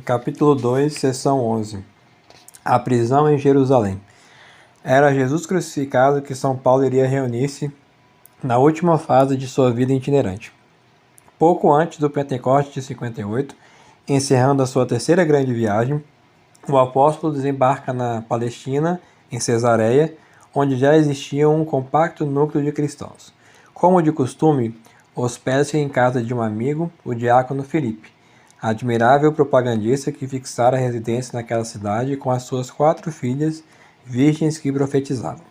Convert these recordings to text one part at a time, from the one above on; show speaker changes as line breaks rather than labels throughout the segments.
Capítulo 2, seção 11. A prisão em Jerusalém. Era Jesus crucificado que São Paulo iria reunir-se na última fase de sua vida itinerante. Pouco antes do Pentecoste de 58, encerrando a sua terceira grande viagem, o apóstolo desembarca na Palestina, em Cesareia, onde já existia um compacto núcleo de cristãos. Como de costume, hospeda-se em casa de um amigo, o diácono Filipe, admirável propagandista que fixara residência naquela cidade com as suas 4 filhas, virgens que profetizavam.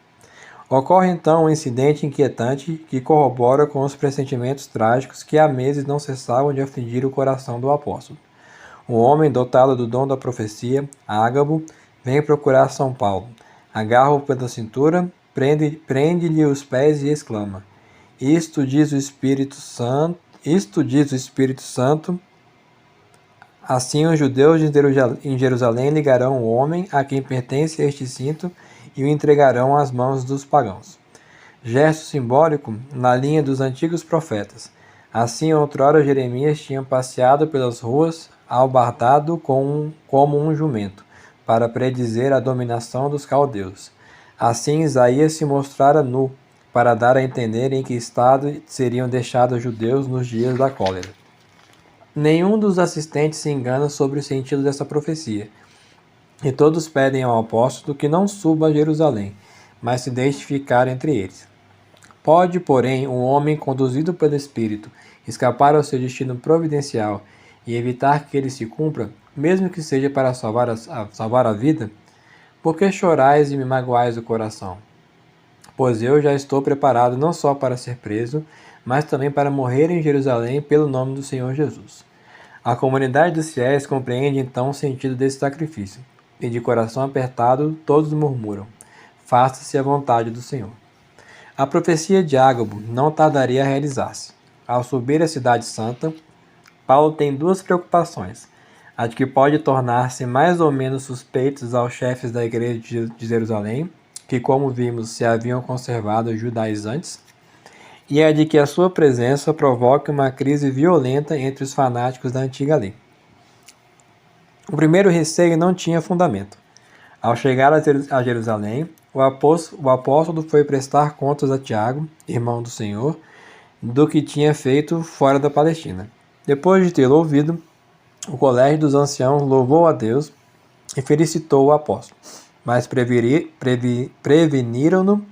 Ocorre então um incidente inquietante que corrobora com os pressentimentos trágicos que há meses não cessavam de afligir o coração do apóstolo. Um homem dotado do dom da profecia, Ágabo, vem procurar São Paulo, agarra-o pela cintura, prende-lhe os pés e exclama: Isto diz o Espírito Santo, assim os judeus em Jerusalém ligarão o homem a quem pertence este cinto e o entregarão às mãos dos pagãos. Gesto simbólico na linha dos antigos profetas. Assim, outrora Jeremias tinha passeado pelas ruas albardado como um jumento, para predizer a dominação dos caldeus. Assim, Isaías se mostrara nu, para dar a entender em que estado seriam deixados os judeus nos dias da cólera. Nenhum dos assistentes se engana sobre o sentido dessa profecia, e todos pedem ao apóstolo que não suba a Jerusalém, mas se deixe ficar entre eles. Pode, porém, um homem conduzido pelo Espírito escapar ao seu destino providencial e evitar que ele se cumpra, mesmo que seja para salvar a vida? Por que chorais e me magoais o coração? Pois eu já estou preparado não só para ser preso, mas também para morrer em Jerusalém pelo nome do Senhor Jesus. A comunidade dos fiéis compreende então o sentido desse sacrifício, e de coração apertado todos murmuram: faça-se a vontade do Senhor. A profecia de Ágabo não tardaria a realizar-se. Ao subir à cidade santa, Paulo tem 2 preocupações: a de que pode tornar-se mais ou menos suspeitos aos chefes da igreja de Jerusalém, que, como vimos, se haviam conservado judaizantes, e a de que a sua presença provoque uma crise violenta entre os fanáticos da antiga lei. O primeiro receio não tinha fundamento. Ao chegar a Jerusalém, o apóstolo foi prestar contas a Tiago, irmão do Senhor, do que tinha feito fora da Palestina. Depois de tê-lo ouvido, o colégio dos anciãos louvou a Deus e felicitou o apóstolo, mas preveniram-no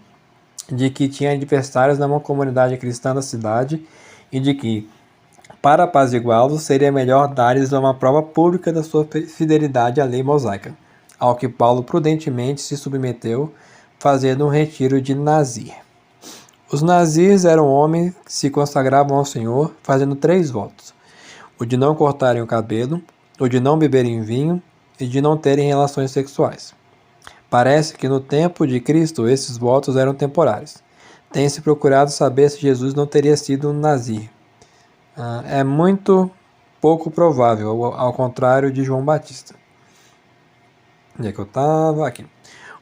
de que tinha adversários na comunidade cristã da cidade e de que, para apaziguá-los, seria melhor dar-lhes uma prova pública da sua fidelidade à lei mosaica, ao que Paulo prudentemente se submeteu, fazendo um retiro de Nazir. Os Nazirs eram homens que se consagravam ao Senhor, fazendo 3 votos: o de não cortarem o cabelo, o de não beberem vinho e de não terem relações sexuais. Parece que no tempo de Cristo esses votos eram temporários. Tem-se procurado saber se Jesus não teria sido um Nazir. É muito pouco provável, ao contrário de João Batista. Onde é que eu estava? Aqui.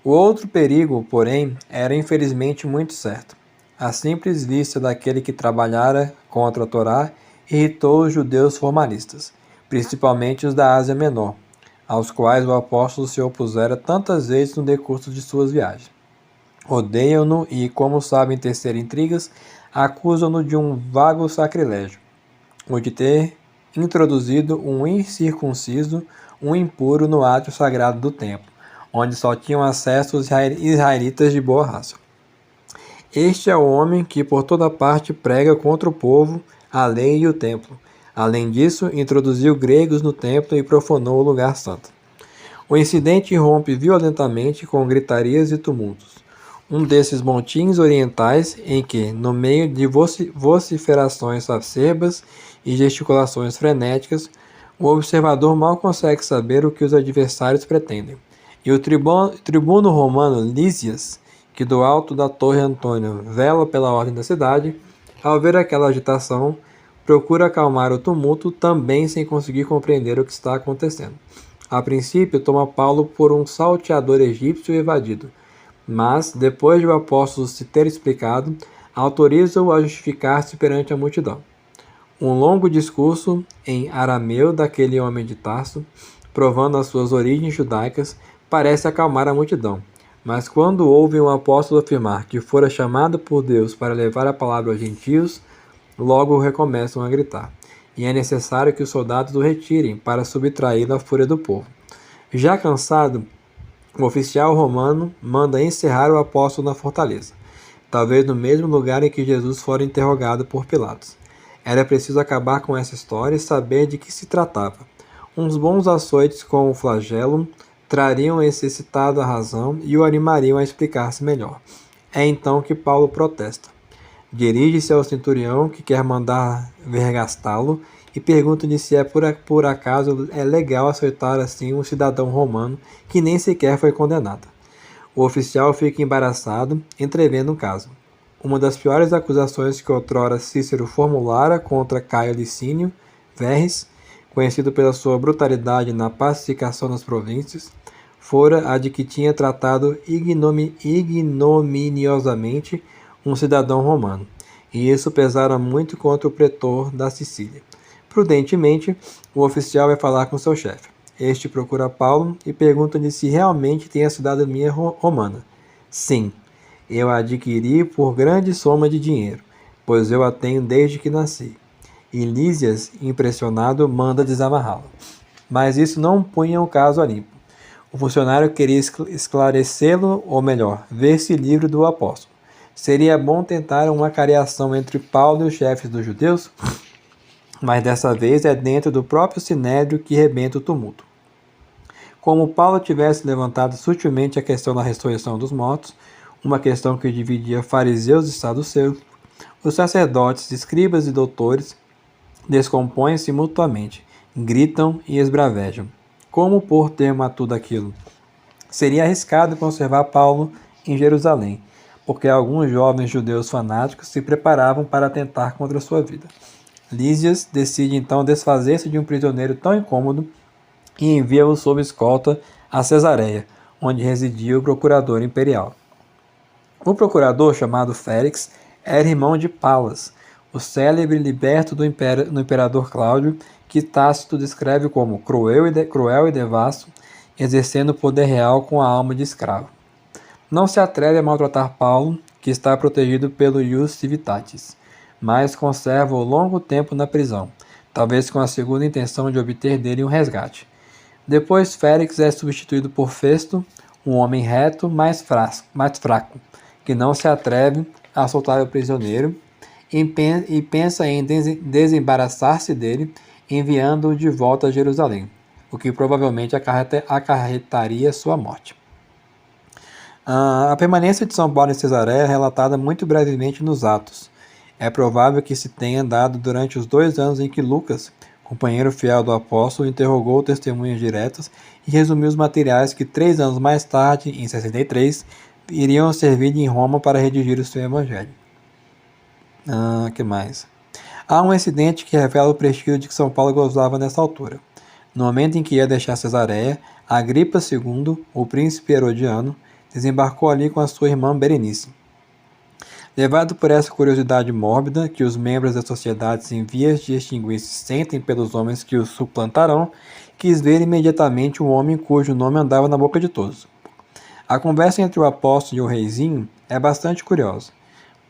O outro perigo, porém, era infelizmente muito certo. A simples vista daquele que trabalhara contra a Torá irritou os judeus formalistas, principalmente os da Ásia Menor, aos quais o apóstolo se opusera tantas vezes no decurso de suas viagens. Odeiam-no e, como sabem tecer intrigas, acusam-no de um vago sacrilégio, o de ter introduzido um incircunciso, um impuro no átrio sagrado do templo, onde só tinham acesso os israelitas de boa raça. Este é o homem que por toda parte prega contra o povo, a lei e o templo. Além disso, introduziu gregos no templo e profanou o lugar santo. O incidente irrompe violentamente com gritarias e tumultos. Um desses montins orientais em que, no meio de vociferações acerbas e gesticulações frenéticas, o observador mal consegue saber o que os adversários pretendem. E o tribuno romano Lísias, que do alto da Torre Antônio vela pela ordem da cidade, ao ver aquela agitação, procura acalmar o tumulto, também sem conseguir compreender o que está acontecendo. A princípio, toma Paulo por um salteador egípcio evadido, mas, depois de o apóstolo se ter explicado, autoriza-o a justificar-se perante a multidão. Um longo discurso em arameu daquele homem de Tarso, provando as suas origens judaicas, parece acalmar a multidão. Mas quando ouvem o apóstolo afirmar que fora chamado por Deus para levar a palavra aos gentios, logo recomeçam a gritar. E é necessário que os soldados o retirem para subtraí-lo à fúria do povo. Já cansado, o oficial romano manda encerrar o apóstolo na fortaleza, talvez no mesmo lugar em que Jesus fora interrogado por Pilatos. Era preciso acabar com essa história e saber de que se tratava. Uns bons açoites com o flagelo trariam esse excitado à razão e o animariam a explicar-se melhor. É então que Paulo protesta. Dirige-se ao centurião que quer mandar vergastá-lo e pergunta-lhe se por acaso é legal aceitar assim um cidadão romano que nem sequer foi condenado. O oficial fica embaraçado, entrevendo o caso. Uma das piores acusações que outrora Cícero formulara contra Caio Licínio Verres, conhecido pela sua brutalidade na pacificação das províncias, fora a de que tinha tratado ignominiosamente um cidadão romano, e isso pesara muito contra o pretor da Sicília. Prudentemente, o oficial vai falar com seu chefe. Este procura Paulo e pergunta-lhe se realmente tem a cidadania romana. Sim, eu a adquiri por grande soma de dinheiro, pois eu a tenho desde que nasci. E Lísias, impressionado, manda desamarrá-lo. Mas isso não punha o caso a limpo. O funcionário queria esclarecê-lo, ou melhor, ver-se livre do apóstolo. Seria bom tentar uma cariação entre Paulo e os chefes dos judeus? Mas dessa vez é dentro do próprio sinédrio que rebenta o tumulto. Como Paulo tivesse levantado sutilmente a questão da ressurreição dos mortos, uma questão que dividia fariseus e saduceus, os sacerdotes, escribas e doutores descompõem-se mutuamente, gritam e esbravejam. Como pôr termo a tudo aquilo? Seria arriscado conservar Paulo em Jerusalém, porque alguns jovens judeus fanáticos se preparavam para atentar contra sua vida. Lísias decide então desfazer-se de um prisioneiro tão incômodo e envia-o sob escolta a Cesareia, onde residia o procurador imperial. O procurador, chamado Félix, era irmão de Palas, o célebre liberto do imperador Cláudio, que Tácito descreve como cruel e devasso, exercendo o poder real com a alma de escravo. Não se atreve a maltratar Paulo, que está protegido pelo ius civitatis, mas conserva-o longo tempo na prisão, talvez com a segunda intenção de obter dele um resgate. Depois Félix é substituído por Festo, um homem reto, mais fraco, que não se atreve a soltar o prisioneiro e pensa em desembaraçar-se dele, enviando-o de volta a Jerusalém, o que provavelmente acarretaria sua morte. A permanência de São Paulo em Cesareia é relatada muito brevemente nos Atos. É provável que se tenha dado durante os 2 anos em que Lucas, companheiro fiel do apóstolo, interrogou testemunhas diretas e resumiu os materiais que 3 anos mais tarde, em 63, iriam servir em Roma para redigir o seu evangelho. Que mais? Há um incidente que revela o prestígio de que São Paulo gozava nessa altura. No momento em que ia deixar Cesareia, Agripa II, o príncipe herodiano, desembarcou ali com a sua irmã Berenice. Levado por essa curiosidade mórbida que os membros das sociedades em vias de extinguir-se sentem pelos homens que os suplantarão, quis ver imediatamente um homem cujo nome andava na boca de todos. A conversa entre o apóstolo e o reizinho é bastante curiosa.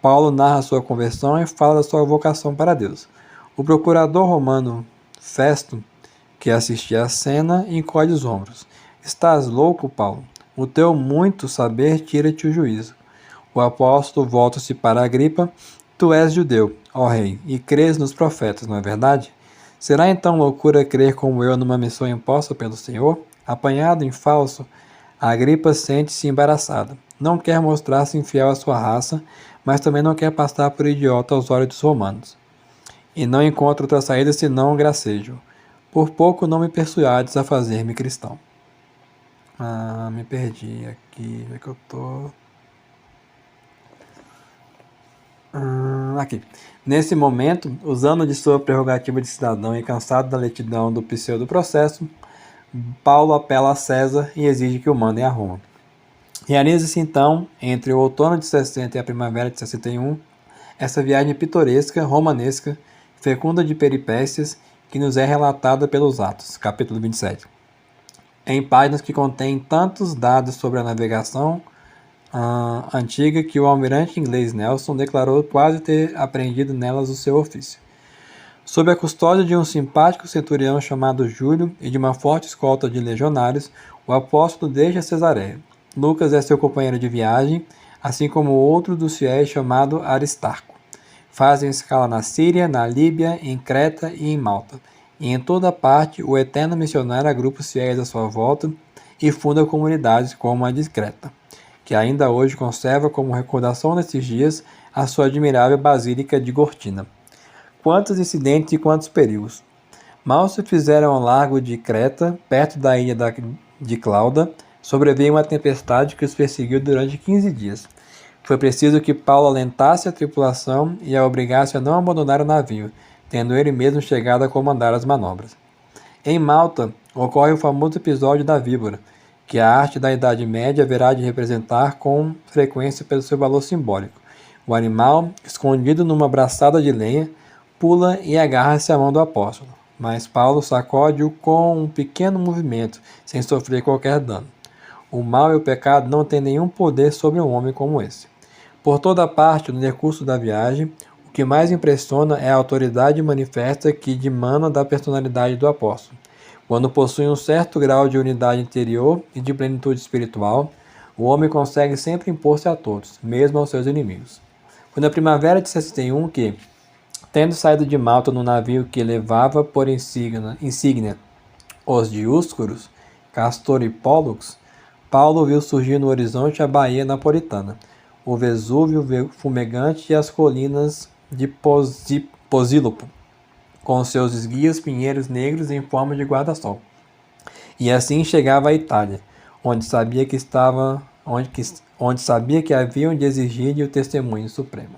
Paulo narra sua conversão e fala da sua vocação para Deus. O procurador romano Festo, que assistia à cena, encolhe os ombros. Estás louco, Paulo? O teu muito saber tira-te o juízo. O apóstolo volta-se para Agripa. Tu és judeu, ó rei, e crês nos profetas, não é verdade? Será então loucura crer como eu numa missão imposta pelo Senhor? Apanhado em falso, Agripa sente-se embaraçada. Não quer mostrar-se infiel à sua raça, mas também não quer passar por idiota aos olhos dos romanos. E não encontra outra saída senão um gracejo. Por pouco não me persuades a fazer-me cristão. Me perdi aqui. Onde é que eu tô? Aqui. Nesse momento, usando de sua prerrogativa de cidadão e cansado da lentidão do pseudo-processo, Paulo apela a César e exige que o mandem a Roma. Realiza-se então, entre o outono de 60 e a primavera de 61, essa viagem pitoresca, romanesca, fecunda de peripécias, que nos é relatada pelos Atos, capítulo 27. em páginas que contêm tantos dados sobre a navegação antiga que o almirante inglês Nelson declarou quase ter aprendido nelas o seu ofício. Sob a custódia de um simpático centurião chamado Júlio e de uma forte escolta de legionários, o apóstolo deixa Cesareia. Lucas é seu companheiro de viagem, assim como outro dos fiéis chamado Aristarco. Fazem escala na Síria, na Líbia, em Creta e em Malta. E em toda parte o eterno missionário agrupa os fiéis à sua volta e funda comunidades como a de Creta, que ainda hoje conserva como recordação desses dias a sua admirável Basílica de Gortina. Quantos incidentes e quantos perigos! Mal se fizeram ao largo de Creta, perto da ilha de Clauda, sobreveio uma tempestade que os perseguiu durante 15 dias. Foi preciso que Paulo alentasse a tripulação e a obrigasse a não abandonar o navio, tendo ele mesmo chegado a comandar as manobras. Em Malta, ocorre o famoso episódio da víbora, que a arte da Idade Média haverá de representar com frequência pelo seu valor simbólico. O animal, escondido numa braçada de lenha, pula e agarra-se à mão do apóstolo, mas Paulo sacode-o com um pequeno movimento, sem sofrer qualquer dano. O mal e o pecado não têm nenhum poder sobre um homem como esse. Por toda parte, no decurso da viagem, o que mais impressiona é a autoridade manifesta que dimana da personalidade do apóstolo. Quando possui um certo grau de unidade interior e de plenitude espiritual, o homem consegue sempre impor-se a todos, mesmo aos seus inimigos. Foi na primavera de 61 que, tendo saído de Malta no navio que levava por insígnia os Dioscuros, Castor e Pólux, Paulo viu surgir no horizonte a Baía Napolitana, o Vesúvio fumegante e as colinas de Posílopo, com seus esguios pinheiros negros em forma de guarda-sol. E assim chegava à Itália, onde sabia que haviam de exigir-lhe o testemunho supremo.